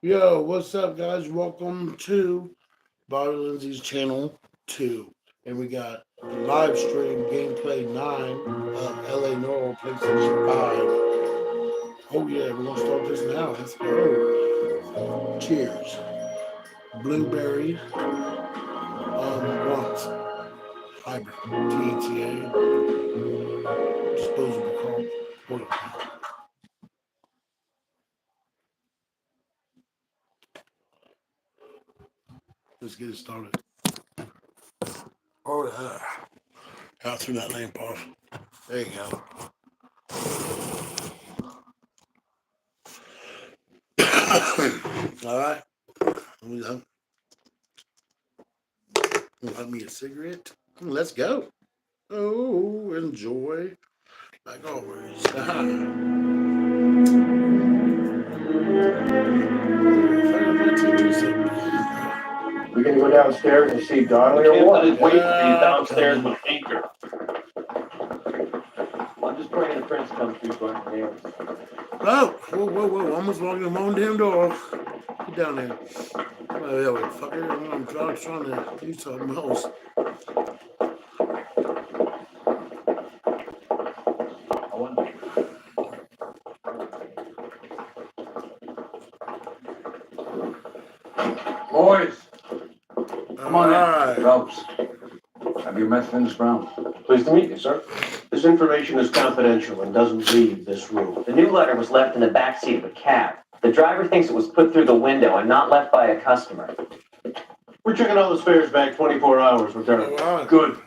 Yo, what's up, guys? Welcome to Bobby Lindsay's channel 2. And we got the live stream gameplay 9 of LA Noire PlayStation 5. Oh, yeah, we're going to start this now. Let's go. Cheers. Blueberry, once hybrid THCA, disposable crop. Hold on. Let's get it started. Oh, yeah. Out through that lamp off. There you go. All right. Let me a cigarette. Let's go. Oh, enjoy. Like always. We're gonna go downstairs and see Donnelly or what? Wait for you downstairs with Anchor. I'm just praying the prince comes through front nails. Oh, whoa. Almost walking the own damn door. Get down there. Oh, yeah, wait, fucker. I'm trying to do something else. Boys, come on Alright. in. Phelps, have you met Finnis Brown? Pleased to meet you, sir. This information is confidential and doesn't leave this room. The new letter was left in the back seat of a cab. The driver thinks it was put through the window and not left by a customer. We're checking all the spares back 24 hours. We're done. Alright. Good.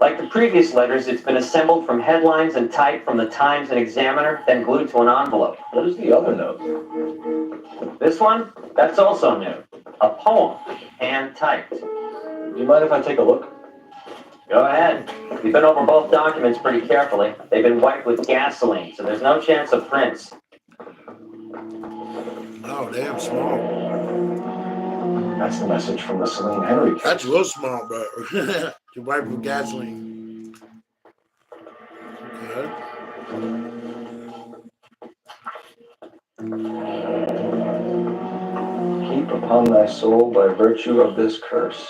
Like the previous letters, it's been assembled from headlines and typed from the Times and Examiner, then glued to an envelope. What is the other note? This one? That's also new. A poem, hand-typed. Do you mind if I take a look? Go ahead. We've been over both documents pretty carefully. They've been wiped with gasoline, so there's no chance of prints. Oh, damn small. That's the message from the Celine Henry case. That's real small, bro. You wipe with gasoline. Okay. Keep upon thy soul by virtue of this curse.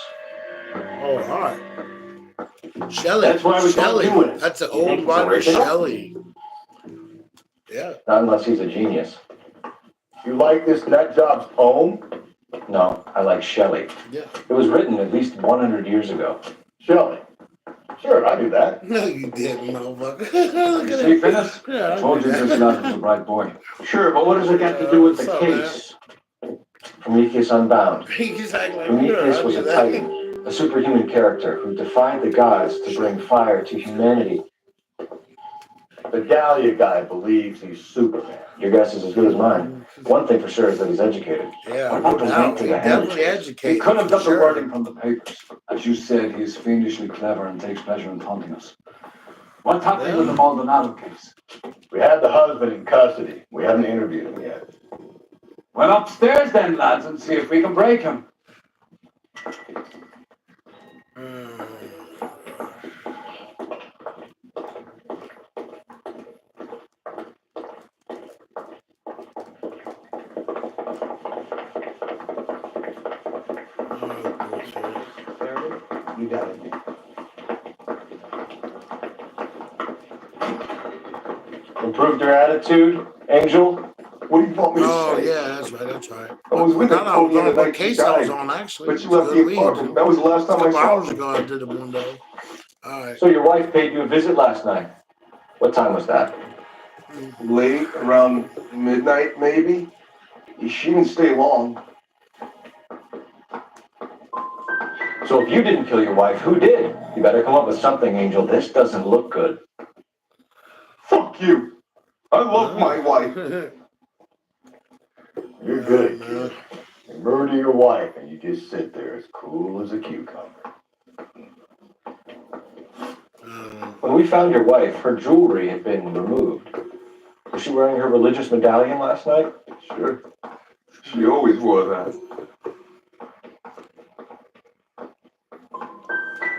Oh, all right. Shelley. That's why we call Shelley. him. That's an You think old it's writer, original? Shelley. Yeah. Not unless he's a genius. You like this nut job's poem? No, I like Shelley. Yeah. It was written at least 100 years ago. Shelley? Sure, I do that. No, you didn't, motherfucker. Look at See, that. Finnis? Yeah, I told you did this that. lad was a bright boy. Sure, but what does it got to do with the What's up, case? Prometheus Unbound. He's acting like Prometheus was a titan, a superhuman character who defied the gods to bring fire to humanity. The Dahlia guy believes he's Superman. Your guess is as good as mine. One thing for sure is that he's educated. Yeah, What no about the doubt. link to He the definitely hand? educated. He could have got for the sure. wording from the papers. As you said, he is fiendishly clever and takes pleasure in taunting us. What's happening with the Maldonado case? We had the husband in custody. We haven't interviewed him yet. Well, upstairs then, lads, and see if we can break him. You got it. Improved your attitude, Angel? What do you want me to Oh, say? yeah, that's right. I was with her I was the on what night she case I was died, on, actually. but she left the apartment. That was the last time I A couple saw hours her. ago, I did the window. All right. So your wife paid you a visit last night. What time was that? Late, around midnight, maybe. She didn't stay long. So if you didn't kill your wife, who did? You better come up with something, Angel. This doesn't look good. Fuck you. I love my wife. You're good at man. You murder your wife and you just sit there as cool as a cucumber. When we found your wife, her jewelry had been removed. Was she wearing her religious medallion last night? Sure. She always wore that.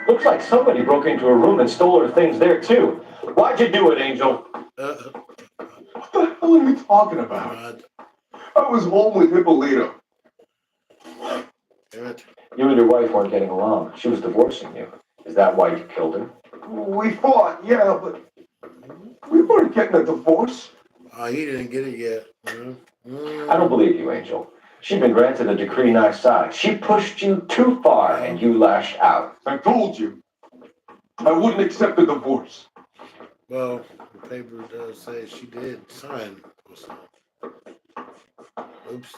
Looks like somebody broke into her room and stole her things there, too. Why'd you do it, Angel? What the hell are you talking about? I was home with Hippolyta. Damn it. You and your wife weren't getting along. She was divorcing you. Is that why you killed her? We fought, yeah, but we weren't getting a divorce. He didn't get it yet. I don't believe you, Angel. She'd been granted a decree nisi. She pushed you too far and you lashed out. I told you. I wouldn't accept a divorce. Well, the paper does say she did sign. Oops.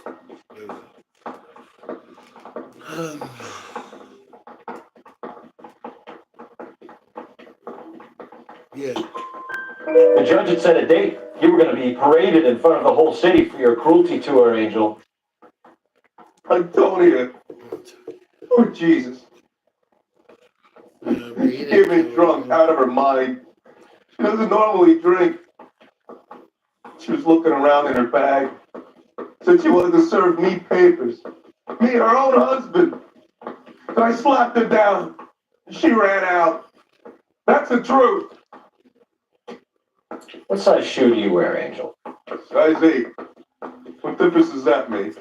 Yeah. The judge had set a date. You were going to be paraded in front of the whole city for your cruelty to her, Angel. Antonia. Oh, Jesus. She came in drunk, out of her mind. She doesn't normally drink. She was looking around in her bag. Said she wanted to serve me papers. Me, her own husband. So I slapped her down. She ran out. That's the truth. What size shoe do you wear, Angel? Size 8. What difference does that make?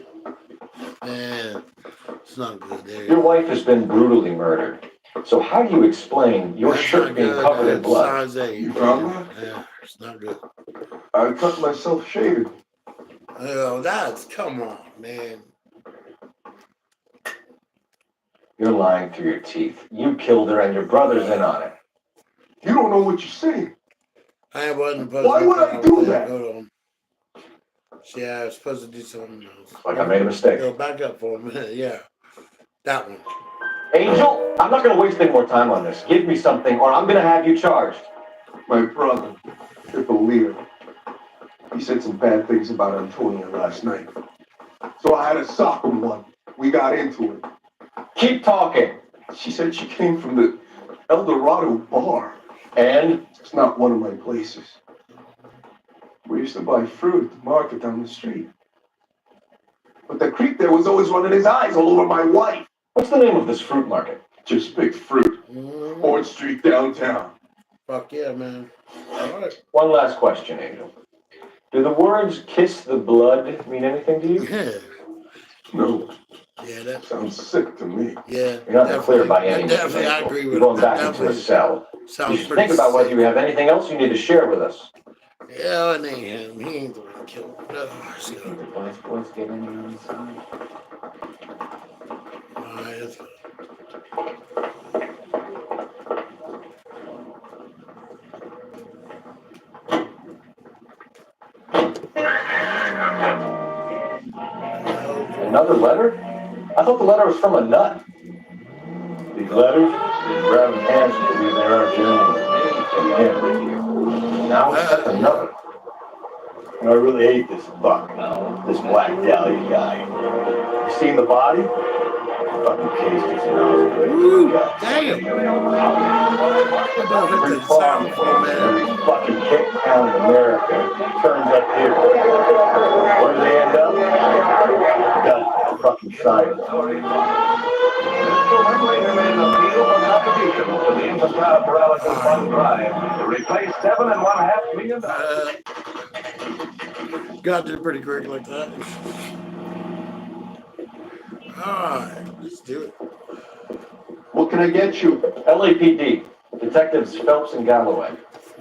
Man, it's not good there. Your wife has been brutally murdered. So how do you explain your That's shirt not being good. covered in That's blood? size 8. You found that? Yeah, it's not good. I cut myself shaving. Oh, come on, man. You're lying through your teeth. You killed her and your brother's in on it. You don't know what you're saying. I wasn't supposed Why to would I do that? Hold on. Yeah, I was supposed to do something else. Like I made a mistake. Go back up for a minute. Yeah, that one. Angel, I'm not going to waste any more time on this. Give me something or I'm going to have you charged. My brother, Hippolyta, he said some bad things about Antonia last night. So I had to sock him one. We got into it. Keep talking. She said she came from the El Dorado bar. And? It's not one of my places. We used to buy fruit at the market down the street. But the creep there was always running his eyes all over my wife. What's the name of this fruit market? Just picked fruit. Orange Street downtown. Fuck yeah, man. All right. One last question, Angel. Do the words kiss the blood mean anything to you? Yeah. No. Yeah, that Sounds sick to me. Yeah. You're not clear by any means. Definitely, I agree with You're going it. back into the cell. You Sounds should pretty think about whether sick. you have anything else you need to share with us. Yeah, it ain't him. He ain't the one that killed him. No, let's go. Boys get in on the side. All right, let's go. Another letter? I thought the letter was from a nut. These letters, these grabbing hands believe they are genuine. They can't with you. Now that's another. I really hate this fuck now. This Black Dahlia guy. You seen the body? Fucking cased his nose. Damn. Every farm every fucking hick town in America turns up here. Where do they end up? Got fucking silent. Later made an appeal for contributions to the infantile paralysis fund drive to replace $7.5 million. God did pretty quick like that. Alright, let's do it. What can I get you? LAPD. Detectives Phelps and Galloway.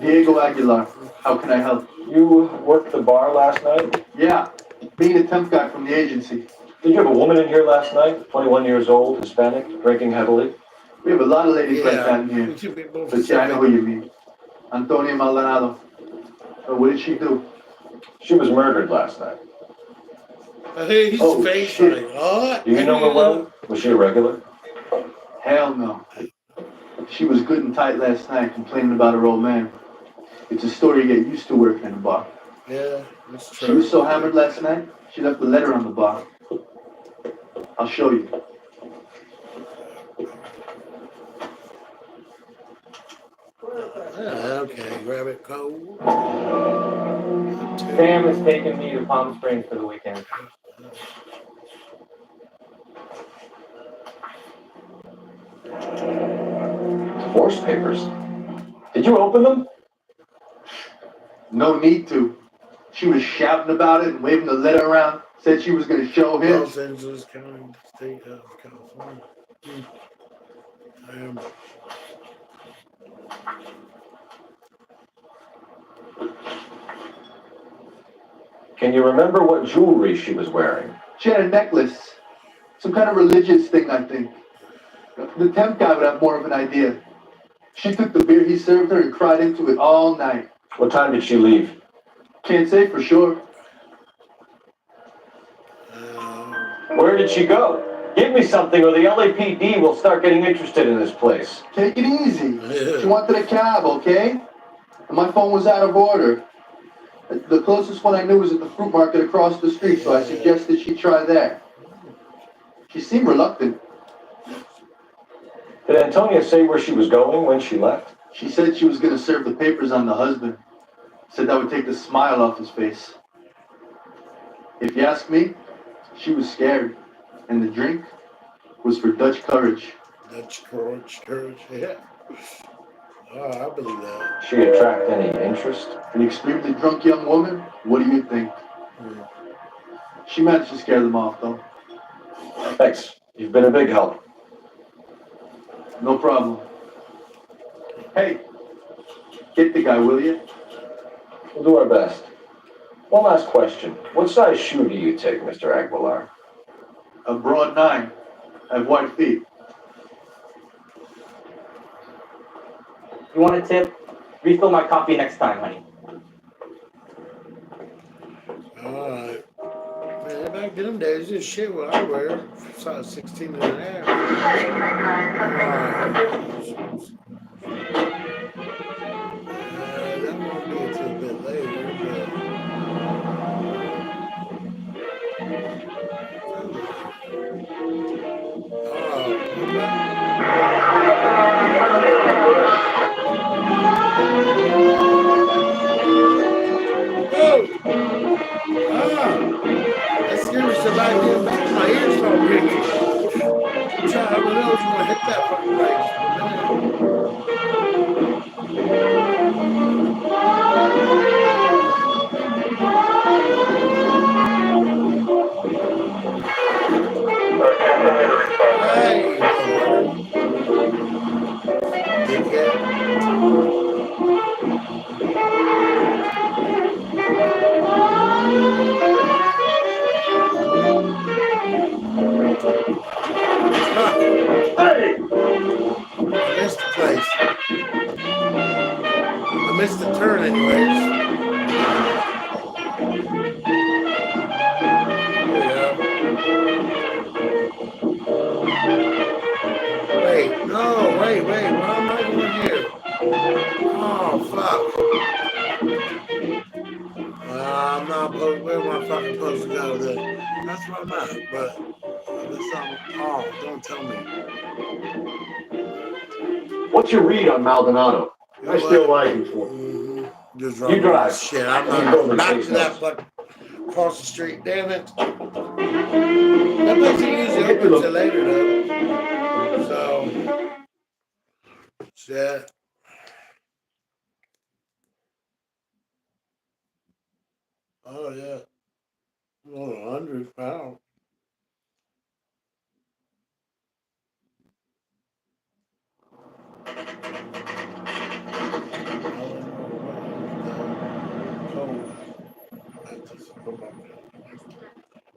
Diego Aguilar. How can I help? You worked the bar last night? Yeah, being a temp guy from the agency. Did you have a woman in here last night? 21 years old, Hispanic, drinking heavily? We have a lot of ladies like that in here. Two people. But yeah, I know who you mean. Antonia Maldonado. What did she do? She was murdered last night. His Oh, face shit. like, oh, Do you know her well? Was she a regular? Hell no. She was good and tight last night complaining about her old man. It's a story you get used to working in a bar. Yeah, that's true. She was so hammered last night, she left a letter on the bar. I'll show you. Okay, grab it cold. Sam is taking me to Palm Springs for the weekend. Divorce papers. Did you open them? No need to. She was shouting about it and waving the letter around. Said she was going to show him. Los Angeles County, State of California. Hmm. Can you remember what jewelry she was wearing? She had a necklace. Some kind of religious thing, I think. The temp guy would have more of an idea. She took the beer he served her and cried into it all night. What time did she leave? Can't say for sure. Where did she go? Give me something or the LAPD will start getting interested in this place. Take it easy. She wanted a cab, okay? And my phone was out of order. The closest one I knew was at the fruit market across the street, so I suggested she try there. She seemed reluctant. Did Antonia say where she was going when she left? She said she was going to serve the papers on the husband. Said that would take the smile off his face. If you ask me, she was scared. And the drink was for Dutch courage. Dutch courage, yeah. Oh, I believe that. She attract any interest? An extremely drunk young woman? What do you think? She managed to scare them off, though. Thanks. You've been a big help. No problem. Hey, get the guy, will you? We'll do our best. One last question. What size shoe do you take, Mr. Aguilar? A broad 9. I have wide feet. You want a tip? Refill my coffee next time, honey. Alright. Man, back in them days, this shit what I wear. Size 16 and a half. That won't be until a bit later, that scared me so bad, man. Back in my ears start ringing. I'm trying, I don't know if you want to hit that fucking place. Hey, I missed the place. I missed the turn anyways. Wait, why am I going here? Oh, fuck. I'm not, where am I fucking supposed to go then? That's where I'm at, but that's not, oh, don't tell me. What's your read on Maldonado? I still like him for You drive. Shit, I'm not going back to that fucking across the street, damn it. That place ain't usually open until later though. So, shit. Oh yeah. Well, 100 pounds.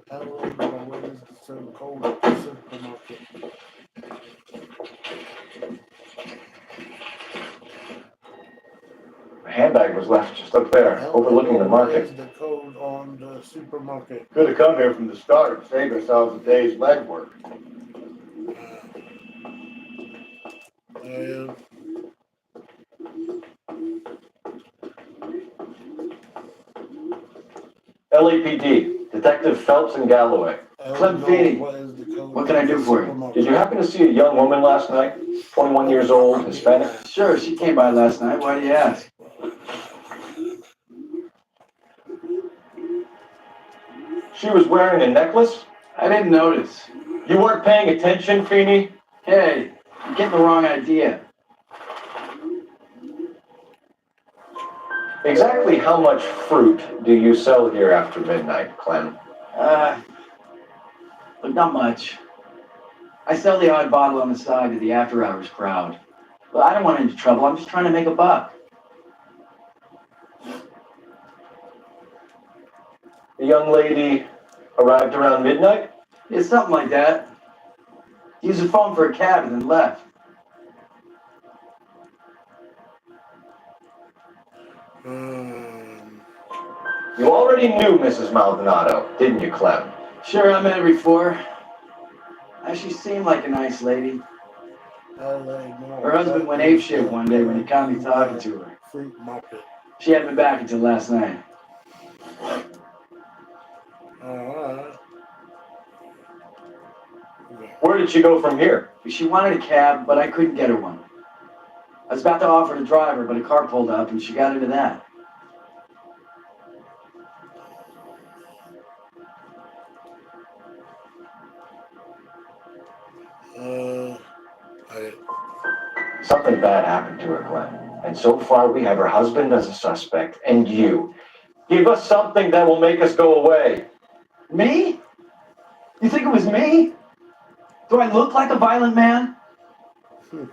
How long do I wait is so cold at the supermarket? The handbag was left just up there, overlooking the market. What is the code on the supermarket? Could have come here from the start and saved ourselves a day's legwork. Yeah. LAPD, Detective Phelps and Galloway. Clem Feeney. What can I do for you? Did you happen to see a young woman last night? 21 years old, Hispanic? Sure, she came by last night. Why do you ask? She was wearing a necklace? I didn't notice. You weren't paying attention, Feeney? Hey, you're getting the wrong idea. Exactly how much fruit do you sell here after midnight, Clem? But not much. I sell the odd bottle on the side to the after-hours crowd. But I don't want into trouble. I'm just trying to make a buck. The young lady arrived around midnight? It's something like that. Used the phone for a cab and then left. You already knew Mrs. Maldonado, didn't you, Clem? Sure, I met her before. She seemed like a nice lady. Her husband went apeshit one day when he caught me talking to her. Fruit market. She hadn't been back until last night. Alright. Where did she go from here? She wanted a cab, but I couldn't get her one. I was about to offer to drive her, but a car pulled up and she got into that. Something bad happened to her, Clem. And so far we have her husband as a suspect, and you. Give us something that will make us go away. Me? You think it was me? Do I look like a violent man? Do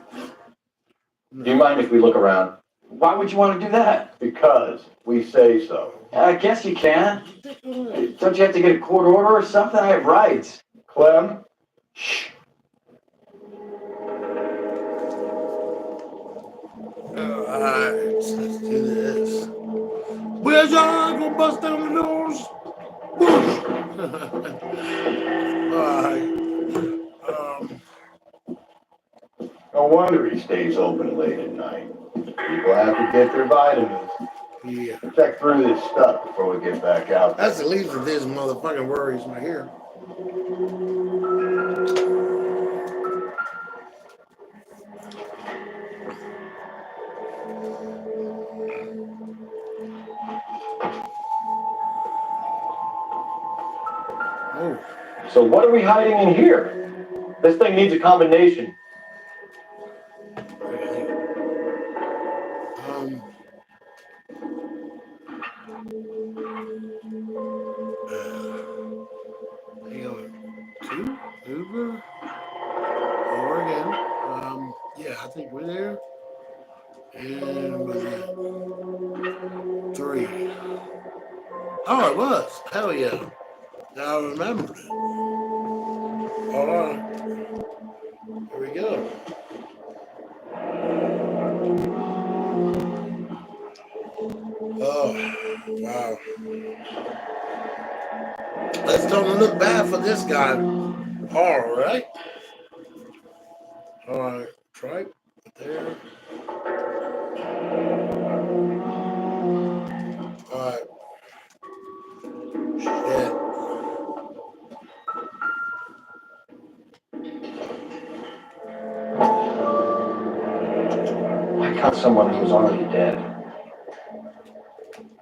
you mind if we look around? Why would you want to do that? Because we say so. I guess you can. Don't you have to get a court order or something? I have rights. Clem? Shh. Alright, let's do this. Where's your uncle? Bust down the doors. Whoosh. Alright. No wonder he stays open late at night. People have to get their vitamins. Yeah. Check through this stuff before we get back out. That's the least of his motherfucking worries right here. Oh. So what are we hiding in here? This thing needs a combination. Uber? Oregon. Yeah, I think we're there. And was it 3? Oh, it was. Hell yeah. Now I remembered it. Hold on. Here we go. Oh, wow. Let's don't look bad for this guy. All right. All right. Right there. All right. Shit. I got someone who's already dead.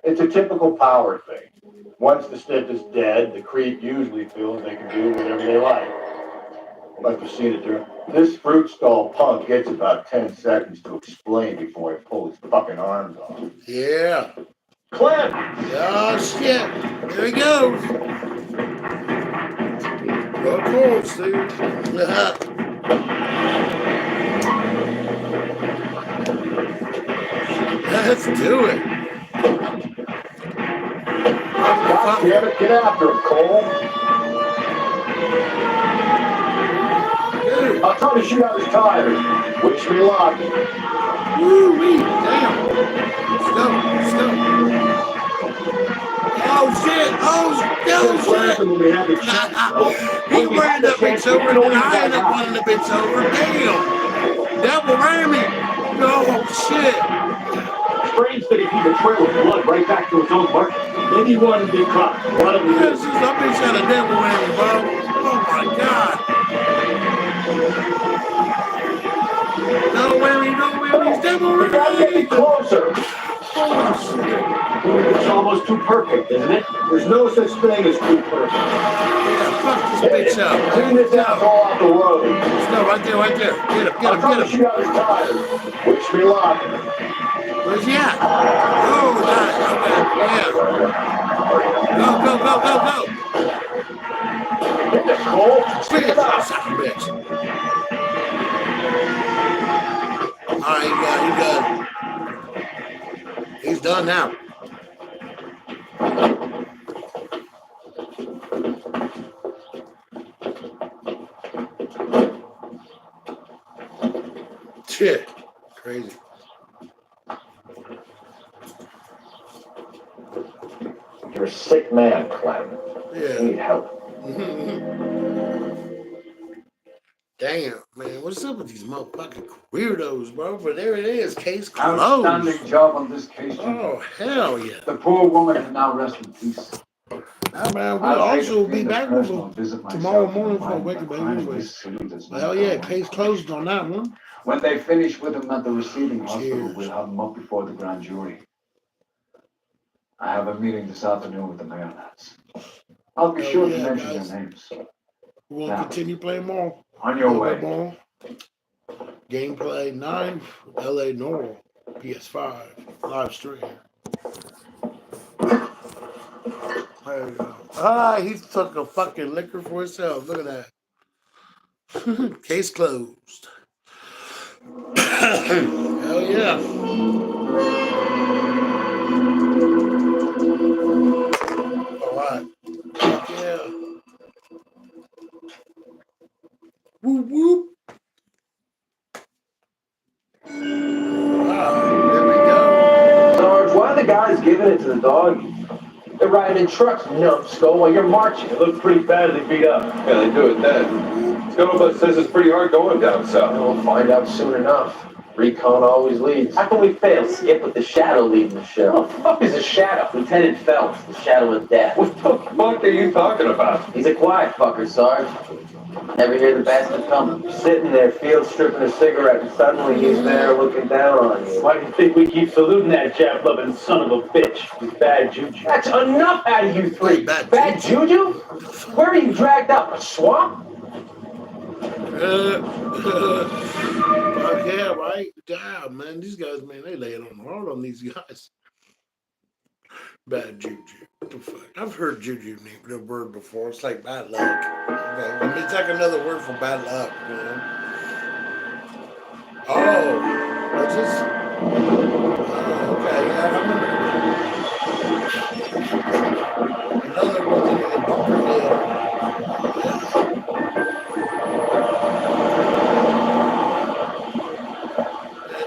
It's a typical power thing. Once the stiff is dead, the creep usually feels they can do whatever they like. Must have seen it there. This fruit skull punk gets about 10 seconds to explain before he pulls his fucking arms off. Yeah. Clem! Oh, shit. There he goes. Go course, dude. Let's do it. God damn it, get after him, Cole. Dude. I'll try to shoot out his tires. Wish me luck. Woo-wee. Damn. Let's go. Let's go. Oh, shit. Oh, shit. When we had the chance, He ran the bitch over, and I ended up running the bitch over. Damn. Double whammy. Oh, shit. Strange that he keep a trail of blood right back to his own mark. Maybe he wanted to be caught. One of them Yes, that bitch had a double whammy, bro. Oh, my God. No whammy, double We gotta get whammy. closer. Oh, shit. It's almost too perfect, isn't it? There's no such thing as too perfect. Yeah, fuck this bitch up. Clean this asshole off the road. Let's go, right there, right there. Get him, I'll get try him, to get him. shoot out his tires. Wish me luck. Where's he at? Oh, nice. Okay, yeah. Go, go, go, go, go. Cole, Spit it, son of a bitch. All right, he's done now. Shit. Crazy. You're a sick man, Clem. Yeah. You need help. Damn, man. What's up with these motherfucking weirdos, bro? But there it is. Case closed. Outstanding job on this case, gentlemen. Oh, hell yeah. The poor woman can now rest in peace. Nah, man, we'll I'll also take be a back with personal them visit tomorrow myself morning and for a find wake that up crime in anyway. this city does not Hell go yeah, on. case closed on that one. When they finish with him at the receiving hospital, Cheers. we'll have him up before the grand jury. I have a meeting this afternoon with the mayor lads. I'll be Hell sure yeah, to mention guys. their names. We're going to Now, continue playing more. on your Little bit way. more. Gameplay 9, LA Noire, PS5, live stream. There we go. Ah, he took a fucking liquor for himself. Look at that. Case closed. Hell yeah. All right. Fuck yeah. Whoop whoop. Wow. There we go. Sarge, why are the guys giving it to the dog? They're riding in trucks, numbskull, while you're marching. they look pretty badly beat up. Yeah, they do it then. Scuttlebutt says it's pretty hard going down south. We'll find out soon enough. Recon always leads. How can we fail, Skip, with the Shadow leading the show? What the fuck is a Shadow? Lieutenant Phelps, the Shadow of Death. What the fuck are you talking about? He's a quiet fucker, Sarge. Never hear the bastard coming. Sitting there, field stripping a cigarette, and suddenly he's there looking down on you. Why do you think we keep saluting that Jap-loving son of a bitch with bad juju? That's enough out of you three. Bad juju? Where are you dragged up? A swamp? Fuck yeah, right? God, man, these guys, man, they lay it on hard on these guys. Bad juju. What the fuck? I've heard juju the word before. It's like bad luck. Okay, I mean, it's like another word for bad luck, you know? Oh, what's this? Okay, yeah, I remember. Another one in Bunker Hill.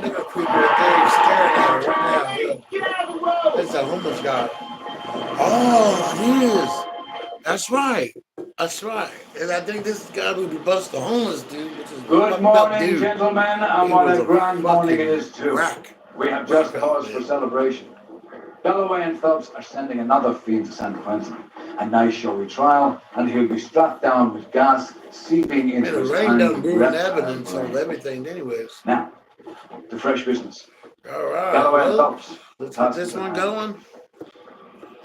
They're gonna creep right there. He's staring at her right now. It's a homeless guy. Oh, it is. That's right. That's right. And I think this is the guy who bust the homeless dude, which is Good morning, gentlemen, and what a grand morning it is too. Rack. We have just cause for celebration. Galloway and Phelps are sending another fiend to San Quentin. A nice showy trial, and he'll be strapped down with gas seeping into Man, the his rain done ruined reptile evidence brain. of everything anyways. Now, to fresh business. All right. Galloway and Well, Phelps. let's get this one going.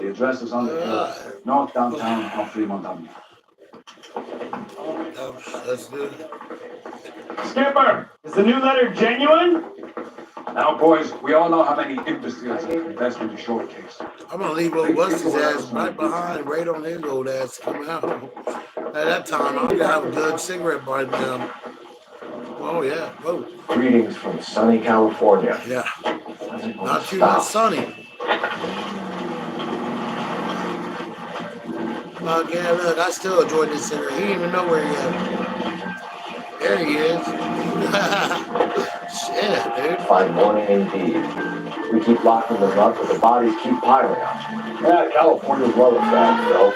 The address is on the hill, north downtown off Fremont Avenue. That's good. Skipper, is the new letter genuine? Now, boys, we all know how many imbeciles have confessed in the short case. I'm gonna leave old Busty's ass right behind, right on his old ass coming out. At that time, I'm gonna have a good cigarette bite now. Oh yeah, whoa. Greetings from sunny California. Yeah. Doesn't Not too stop. much sunny. Yeah, look, I still enjoy this cigarette. He didn't even know where he is. There he is. Shit, dude. Fine morning indeed. We keep locking them up, but the bodies keep piling up. Yeah, California's well of that, though.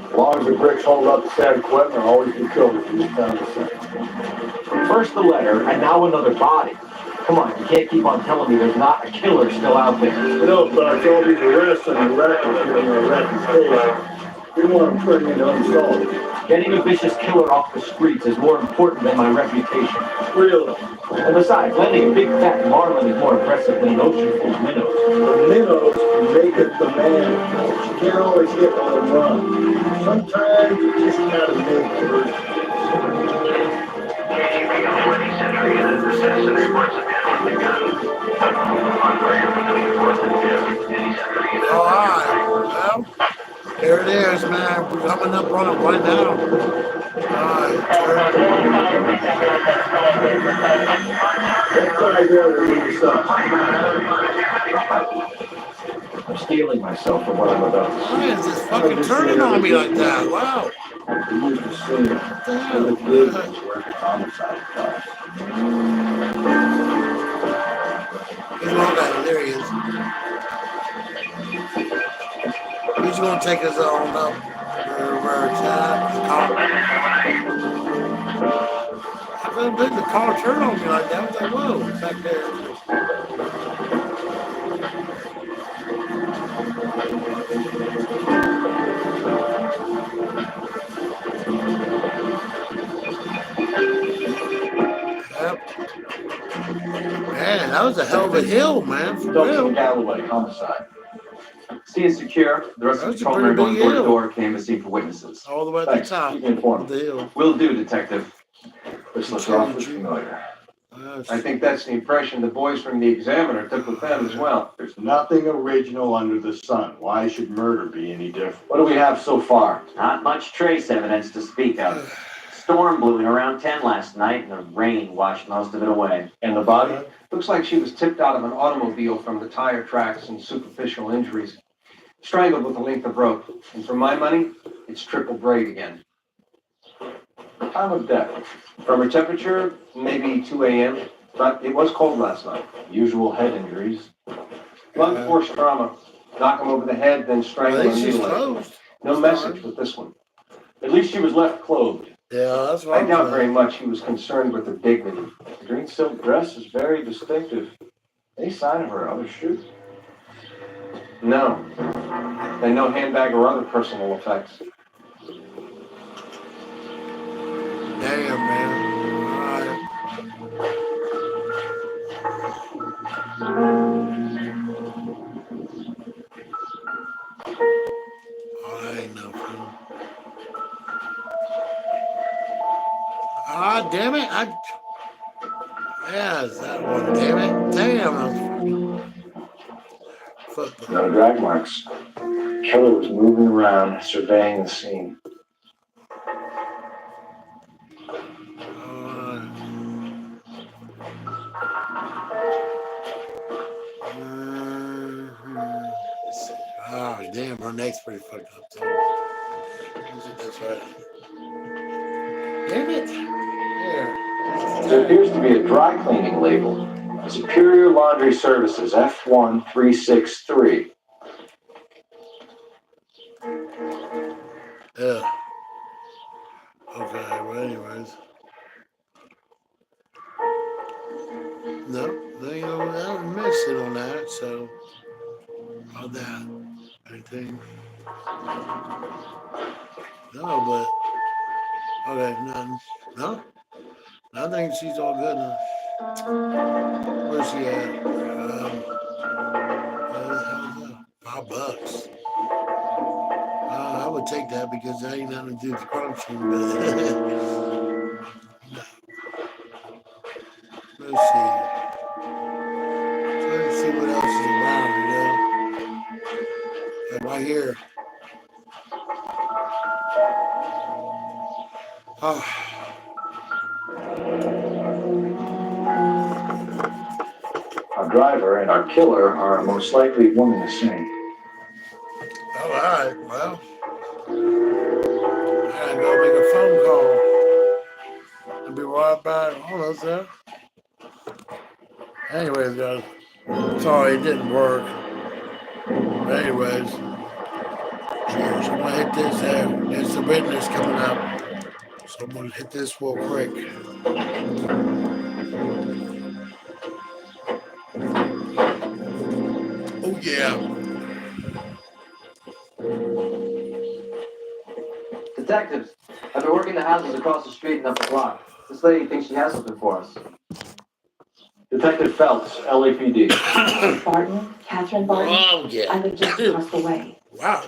As long as the bricks hold up to San Quentin, they'll always be killed if you down the same. First the letter, and now another body. Come on, you can't keep on telling me there's not a killer still out there. You know, Sarge, all these arrests and the records here in the Iraqi state, we want them turned into unsolved. Getting a vicious killer off the streets is more important than my reputation. Really? And besides, landing a big fat marlin is more impressive than an ocean full of minnows. The minnows make it the man. You can't always hit on the run. Sometimes you just gotta make the first. KGB on 20th Century and assassin reports a man with a gun. On fire between 4th and 5th. Any Century. All right. Well, There it is, man. We're coming up on it right now. Alright, I'm steeling myself for what I'm about to why see. is this fucking turning on me like that? Wow. Use the scene What the for the hell? business work at homicide files. He's all that. There he is. He's gonna take us on up. Where it's at. The car. I couldn't believe the car turned on me like that. I was like, whoa, back there. Yep. Man, that was a hell of a hill, man, for Dawson real. Galloway, homicide. Scene is secure. The rest of That's the a patrolmen pretty are going big door to hill. door, canvassing for witnesses. All the way at Thanks. the top Keep me informed. of the hill. Will do, Detective. This looks awfully familiar. I think that's the impression the boys from the Examiner took with them as well. There's nothing original under the sun. Why should murder be any different? What do we have so far? Not much trace evidence to speak of. Storm blew in around 10 last night, and the rain washed most of it away. And the body? Looks like she was tipped out of an automobile from the tire tracks and superficial injuries. Strangled with a length of rope. And for my money, it's triple braid again. Time of death. From her temperature, maybe 2 a.m., but it was cold last night. Usual head injuries. Blunt force trauma. Knock him over the head, then At strangle and least she's mutilate. closed. No message with this one. At least she was left clothed. Yeah, that's what I I'm doubt very saying. much he was concerned with her dignity. The green silk dress is very distinctive. Any sign of her other shoes? No. And no handbag or other personal effects. Damn, man. I ain't no fool. Ah, damn it. Yeah, it's that one, damn it. Damn, I was fucking. No drag marks. Killer was moving around, surveying the scene. Oh, damn, her neck's pretty fucked up. So. That's right. Damn it. There appears to be a dry cleaning label. Superior Laundry Services, F1363. Yeah. Okay, well, anyways. No, they don't miss it on that, so. All that. Anything? No, but. Okay, nothing. No? I think she's all good now. Where's she at? $5. I would take that because that ain't nothing to do with the crime scene, but no. Let's see. Trying to see what else is around, Like right here. Oh. Our driver and our killer are most likely one and the same. All right, well. I gotta go make a phone call. I'll be right back. Hold on, sir. Anyways, guys. Sorry, it didn't work. But anyways. Cheers. I'm gonna hit this there. There's the witness coming up. So I'm gonna hit this real quick. Oh yeah. Detectives, I've been working the houses across the street and up the block. This lady thinks she has something for us. Detective Phelps, LAPD. Barton, Catherine Barton. Oh yeah. I live just across the way. Wow.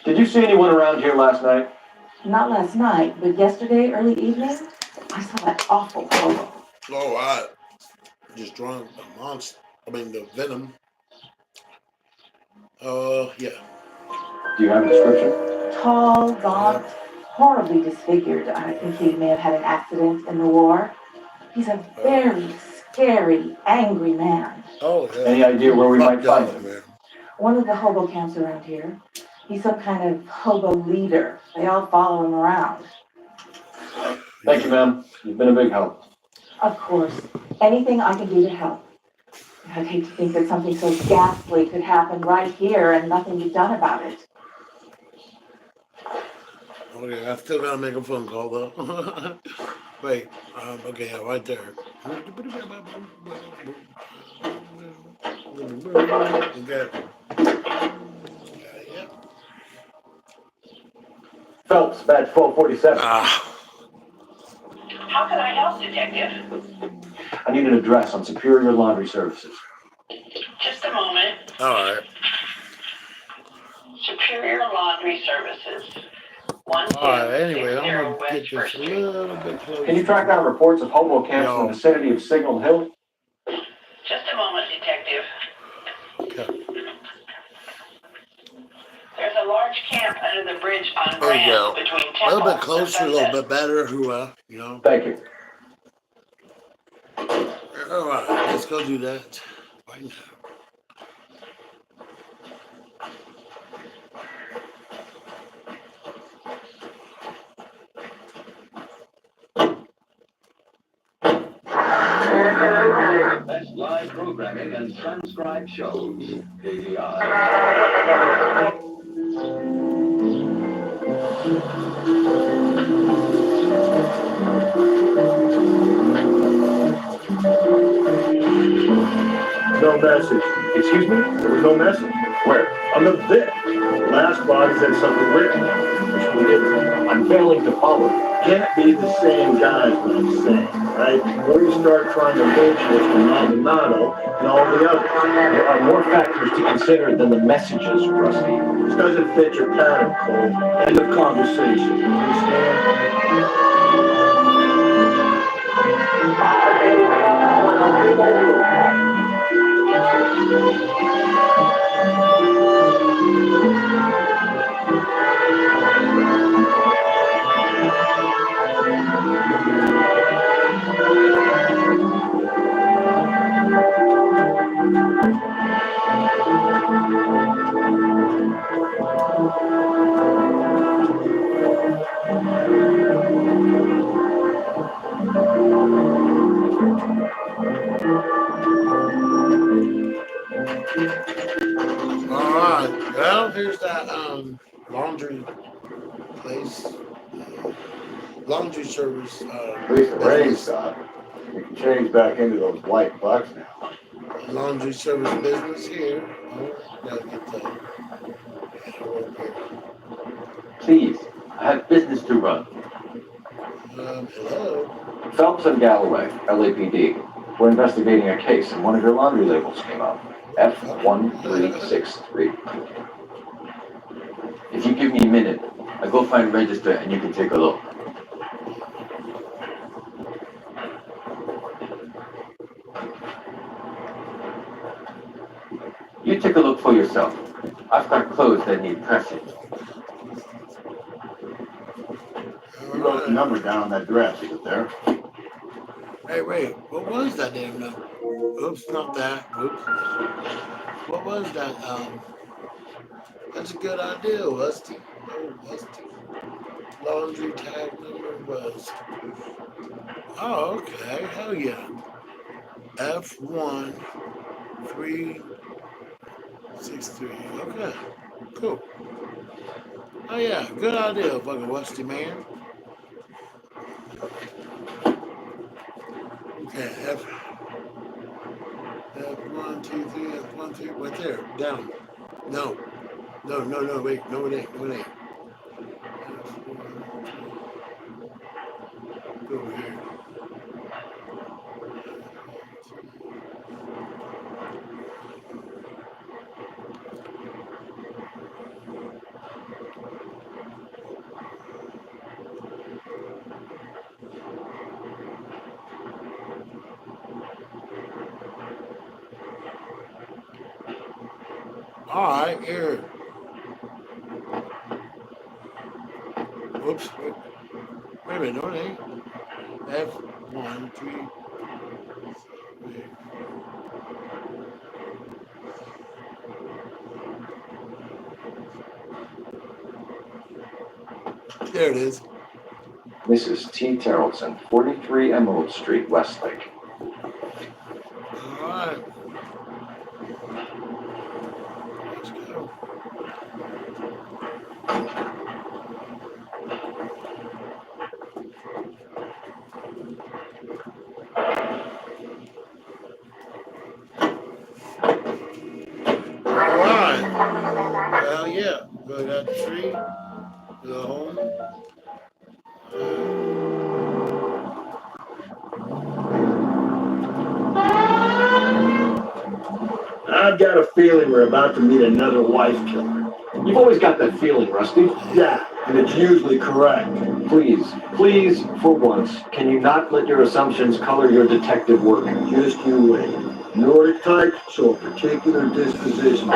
Did you see anyone around here last night? Not last night, but yesterday, early evening, I saw that awful photo. Oh, I just drunk the monster. I mean, the venom. Yeah. Do you have a description? Tall, gaunt, horribly disfigured. I think he may have had an accident in the war. He's a very scary, angry man. Oh, yeah. Any idea where we might find him? Man. One of the hobo camps around here. He's some kind of hobo leader. They all follow him around. Thank you, ma'am. You've been a big help. Of course, anything I can do to help. I'd hate to think that something so ghastly could happen right here and nothing be done about it. Okay, I still gotta make a phone call though. Wait, okay, yeah, right there. Okay. Yeah. Phelps, badge 1247. How can I help, Detective? I need an address on Superior Laundry Services. Just a moment. All right. Superior Laundry Services. All right. Anyway, I'm gonna get this a little bit closer. Can you track down reports of hobo camps in the vicinity of Signal Hill? Just a moment, Detective. Okay. There's a large camp under the bridge on There you go. Grand between A little Temple bit closer, a and little Sunset. bit better. You know. Thank you. All right, let's go do that right now. Best live programming and transcribed shows. KVI. No message. Excuse me? There was no message. Where? On the bit. Last body said something written. Which one is it? I'm failing to follow. Can't be the same guy, what I'm saying, right? Before you start trying to lynch Mr. Maldonado and all the others. There are more factors to consider than the messages, Rusty. This doesn't fit your pattern, Cole. End of conversation. Understand? All right. Well, here's that laundry place, laundry service. At least the rain stopped. You can change back into those white bucks now. Laundry service business here. Gotta get the. Please, I have business to run. Hello. Phelps and Galloway, LAPD. We're investigating a case and one of your laundry labels came up. F1363. If you give me a minute, I'll go find register and you can take a look. You take a look for yourself. I've got clothes that need pressing. You wrote the number down on that dress, is it there? Hey, wait. What was that damn number? Oops, not that. Oops. What was that? That's a good idea, Rusty. Oh, Rusty. Laundry tag number was. Oh, okay. Hell yeah. F1363. Okay. Cool. Oh yeah, good idea, fucking Rusty man. Okay, F123, F13, right there, down. No, wait, no it ain't, F1, go over here. Alright, here. Whoops. Wait a minute, no, it ain't. F1, 3. There it is. Mrs. T. Terrellson, 43 Emerald Street, Westlake. Alright. Let's go. Alright. Well, yeah. Go down the tree. Go home. I've got a feeling we're about to meet another wife killer. You've always got that feeling, Rusty. Yeah, and it's usually correct. Please, for once, can you not let your assumptions color your detective work? Just you wait. Nordic type, so a particular disposition.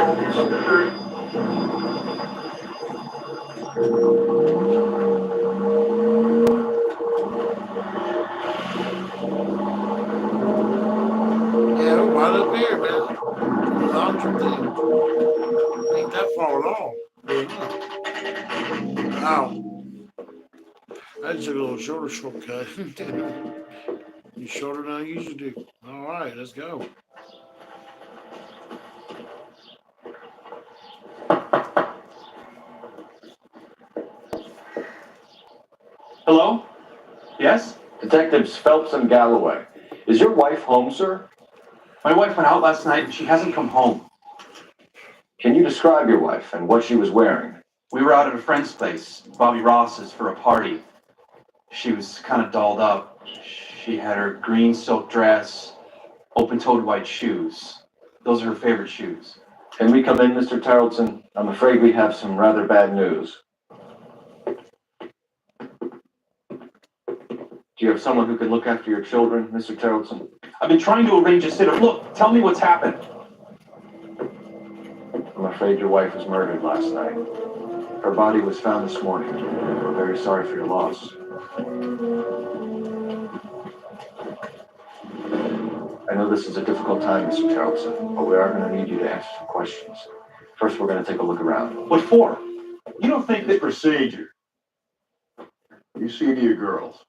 Yeah, we're right up here, man. The laundry thing. Ain't that far at all. Wow. I just took a little shorter shortcut. You shorter than I usually do. Alright, let's go. Hello? Yes? Detectives Phelps and Galloway. Is your wife home, sir? My wife went out last night and she hasn't come home. Can you describe your wife and what she was wearing? We were out at a friend's place, Bobby Ross's, for a party. She was kind of dolled up. She had her green silk dress, open-toed white shoes. Those are her favorite shoes. Can we come in, Mr. Tarleton? I'm afraid we have some rather bad news. Do you have someone who can look after your children, Mr. Tarleton? I've been trying to arrange a sitter. Look, tell me what's happened. I'm afraid your wife was murdered last night. Her body was found this morning. We're very sorry for your loss. I know this is a difficult time, Mr. Tarleton, but we are going to need you to answer some questions. First, we're going to take a look around. What for? You don't think The that... procedure. You see to your girls.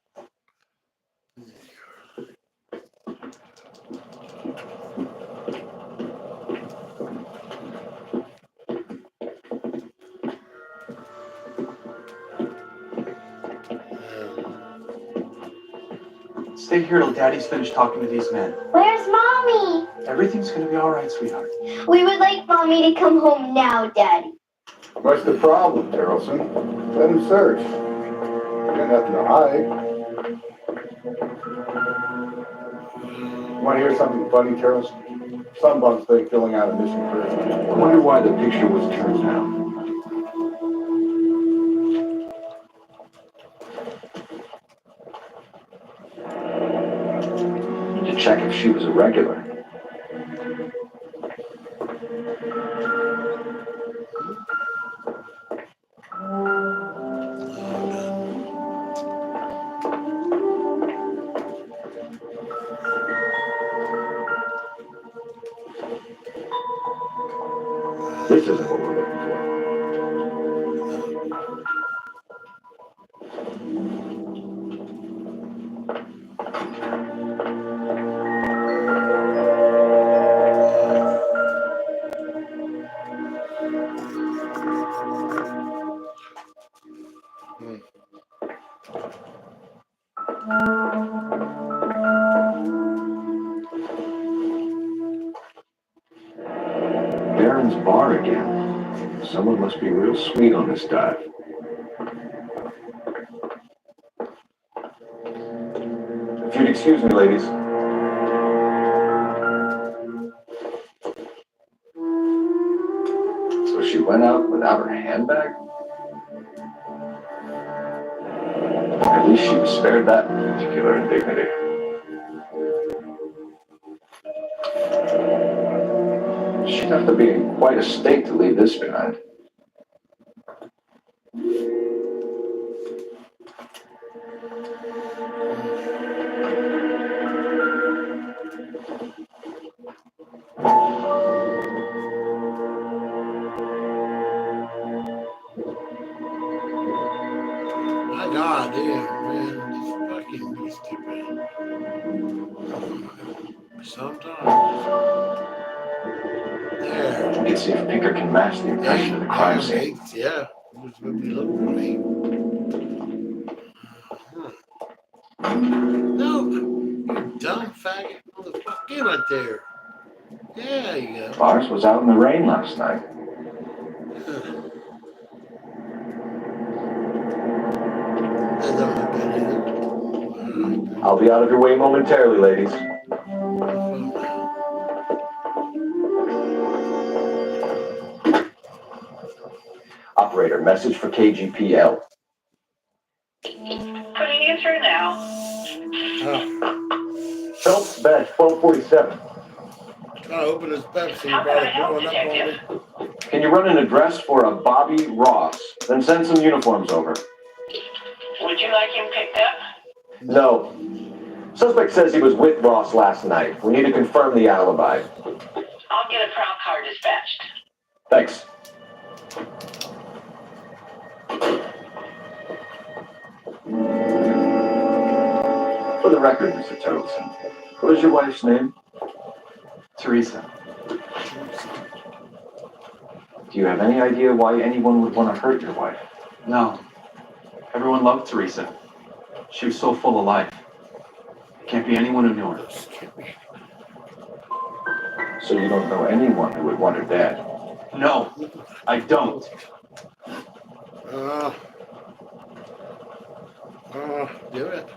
Stay here till Daddy's finished talking to these men. Where's Mommy? Everything's gonna be all right, sweetheart. We would like Mommy to come home now, Daddy. What's the problem, Tarleton? Let him search. Got nothing to hide. Want to hear something funny, Tarleton? Some bums think filling out a missing person. I wonder why the picture was turned down. Need to check if she was a regular. This isn't what we're looking for. Baron's bar again. Someone must be real sweet on this dive. If you'd excuse me, ladies. So she went out without her handbag? At least she was spared that particular indignity. She'd have to be in quite a state to leave this behind. My God, damn, man, this fucking be stupid. Sometimes. There. We can see if Pinker can match the impression of the crime scene. Yeah, who's gonna be looking for me? No, you dumb faggot motherfucker. Get right there. Yeah, you go. Ours was out in the rain last night. That don't look good either. I'll be out of your way momentarily, ladies. Operator, message for KGPL. Putting you through now. Phelps badge 1247. Trying to open this Pepsi How and can I brought it help, blowing up on me. Detective? Can you run an address for a Bobby Ross? Then send some uniforms over. Would you like him picked up? No. Suspect says he was with Ross last night. We need to confirm the alibi. I'll get a prowl car dispatched. Thanks. For the record, Mr. Turtleson, what is your wife's name? Teresa. Do you have any idea why anyone would want to hurt your wife? No. Everyone loved Teresa. She was so full of life. Can't be anyone who knew her. So you don't know anyone who would want her dead? No, I don't. Do it.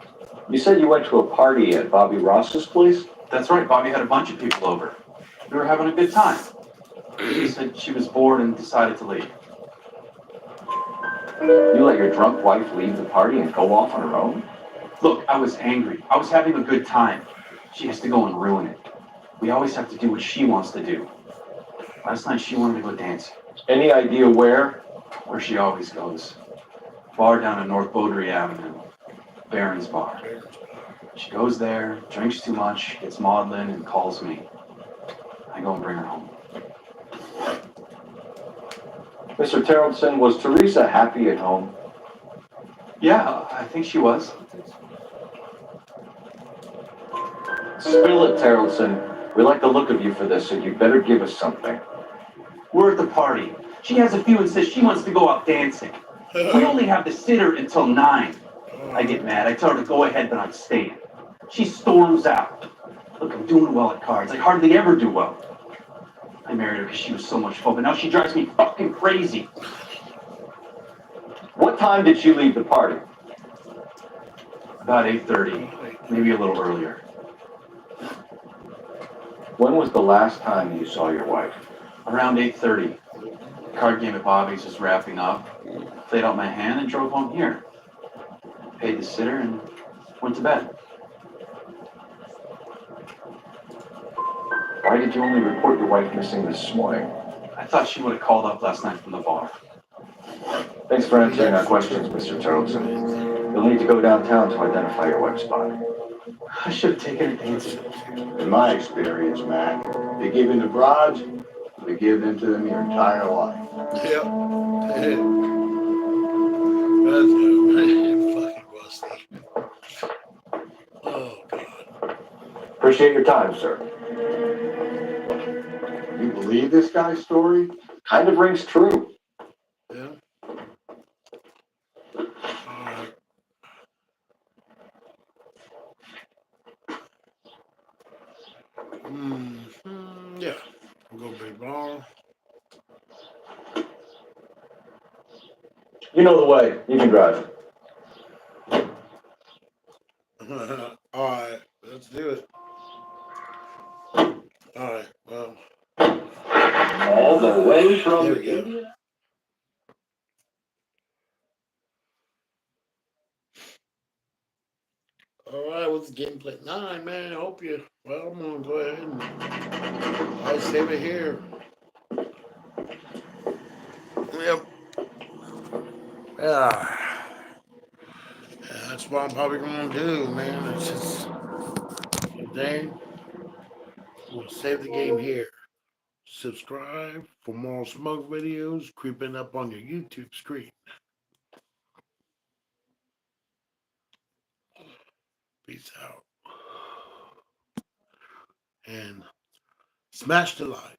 You said you went to a party at Bobby Ross's place? That's right, Bobby had a bunch of people over. We were having a good time. She said she was bored and decided to leave. You let your drunk wife leave the party and go off on her own? Look, I was angry. I was having a good time. She has to go and ruin it. We always have to do what she wants to do. Last night she wanted to go dancing. Any idea where? Where she always goes. Bar down on North Beaudry Avenue. Barron's Bar. She goes there, drinks too much, gets maudlin, and calls me. I go and bring her home. Mr. Tarleton, was Teresa happy at home? Yeah, I think she was. Spill it, Tarleton. We like the look of you for this, so you better give us something. We're at the party. She has a few and says she wants to go out dancing. We only have the sitter until 9. I get mad. I tell her to go ahead, but I'm staying. She storms out. Look, I'm doing well at cards. I hardly ever do well. I married her because she was so much fun, but now she drives me fucking crazy. What time did she leave the party? About 8:30, maybe a little earlier. When was the last time you saw your wife? Around 8:30. The card game at Bobby's was wrapping up. Played out my hand and drove home here. Paid the sitter and went to bed. Why did you only report your wife missing this morning? I thought she would have called up last night from the bar. Thanks for answering our questions, Mr. Tarleton. You'll need to go downtown to identify your wife's body. I should have taken her dancing. In my experience, Mac, they give in to broads, they give in to them your entire life. Yep. That's good, man. Fucking rusty. Oh, God. Appreciate your time, sir. You believe this guy's story? Kind of rings true. Yeah. Alright. Yeah. We'll go big ball. You know the way. You can drive. Alright, let's do it. Alright, well. All the way from There we go. India? Alright, what's the gameplay? 9, man. I hope you. Well, I'm gonna go ahead and I'll save it here. Yep. Yeah. That's what I'm probably gonna do, man. It's just dang. We'll save the game here. Subscribe for more smoke videos creeping up on your YouTube screen. Peace out. And smash the like.